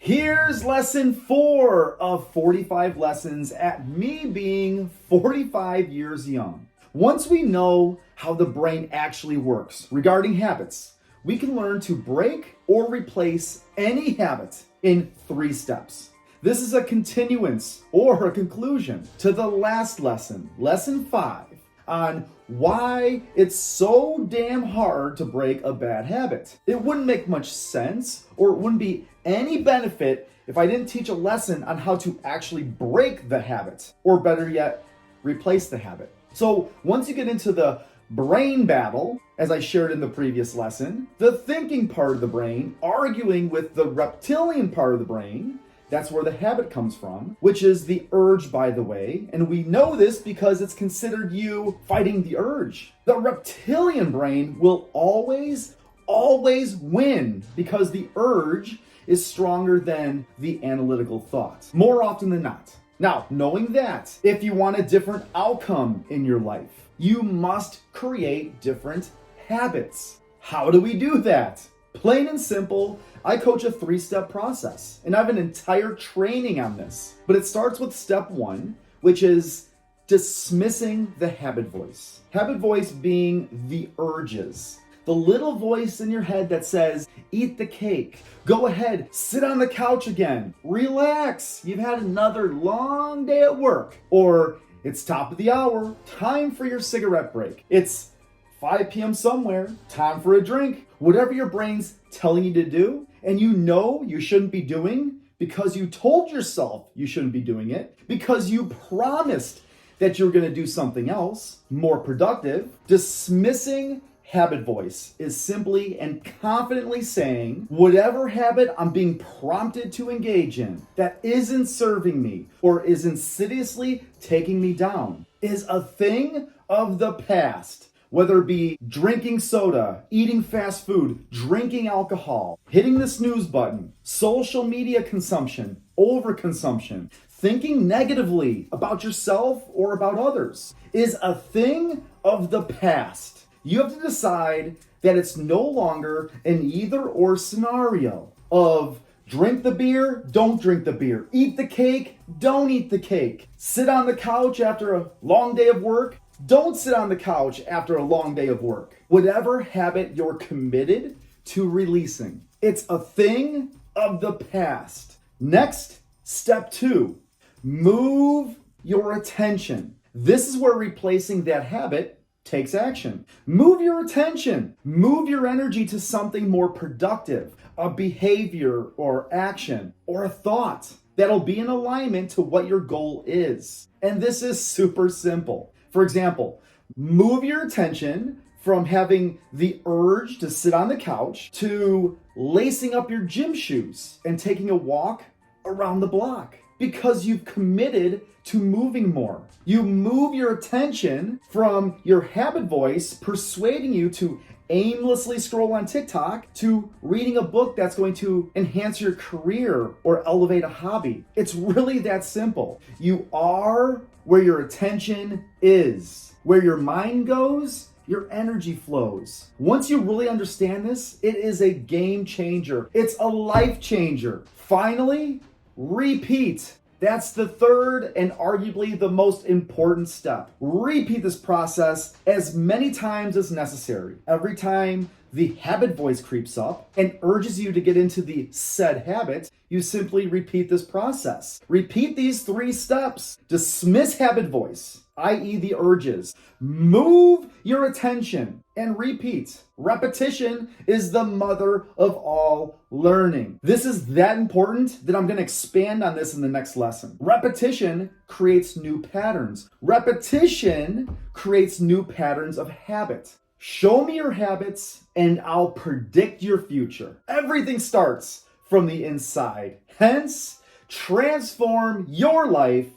Here's lesson 4 of 45 lessons at me being 45 years young. Once we know how the brain actually works regarding habits, we can learn to break or replace any habit in 3 steps. This is a continuance or a conclusion to the last lesson, lesson 5, on why it's so damn hard to break a bad habit. It wouldn't make much sense, or it wouldn't be any benefit if I didn't teach a lesson on how to actually break the habit, or better yet, replace the habit. So once you get into the brain battle, as I shared in the previous lesson, the thinking part of the brain arguing with the reptilian part of the brain, that's where the habit comes from, which is the urge, by the way. And we know this because it's considered you fighting the urge. The reptilian brain will always win because the urge is stronger than the analytical thought, more often than not. Now, knowing that, if you want a different outcome in your life, you must create different habits. How do we do that? Plain and simple, I coach a 3-step process, and I have an entire training on this. But it starts with step 1, which is dismissing the habit voice. Habit voice being the urges. The little voice in your head that says, eat the cake, go ahead, sit on the couch again, relax, you've had another long day at work. Or it's top of the hour, time for your cigarette break. It's 5 p.m. somewhere, time for a drink. Whatever your brain's telling you to do, and you know you shouldn't be doing because you told yourself you shouldn't be doing it, because you promised that you're going to do something else, more productive. Dismissing habit voice is simply and confidently saying, whatever habit I'm being prompted to engage in that isn't serving me or is insidiously taking me down is a thing of the past. Whether it be drinking soda, eating fast food, drinking alcohol, hitting the snooze button, social media consumption, overconsumption, thinking negatively about yourself or about others is a thing of the past. You have to decide that it's no longer an either-or scenario of drink the beer, don't drink the beer, eat the cake, don't eat the cake, sit on the couch after a long day of work, don't sit on the couch after a long day of work. Whatever habit you're committed to releasing, it's a thing of the past. Next, step 2, move your attention. This is where replacing that habit takes action. Move your attention. Move your energy to something more productive, a behavior or action or a thought that'll be in alignment to what your goal is. And this is super simple. For example, move your attention from having the urge to sit on the couch to lacing up your gym shoes and taking a walk around the block because you've committed to moving more. You move your attention from your habit voice persuading you to aimlessly scroll on TikTok to reading a book that's going to enhance your career or elevate a hobby. It's really that simple. You are where your attention is. Where your mind goes, your energy flows. Once you really understand this, it is a game changer. It's a life changer. Finally, repeat. That's the third and arguably the most important step. Repeat this process as many times as necessary. Every time the habit voice creeps up and urges you to get into the said habit, you simply repeat this process. Repeat these 3 steps. Dismiss habit voice, i.e. the urges. Move your attention and repeat. Repetition is the mother of all learning. This is that important that I'm going to expand on this in the next lesson. Repetition creates new patterns. Repetition creates new patterns of habit. Show me your habits and I'll predict your future. Everything starts from the inside. Hence, transform your life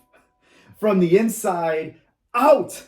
from the inside out.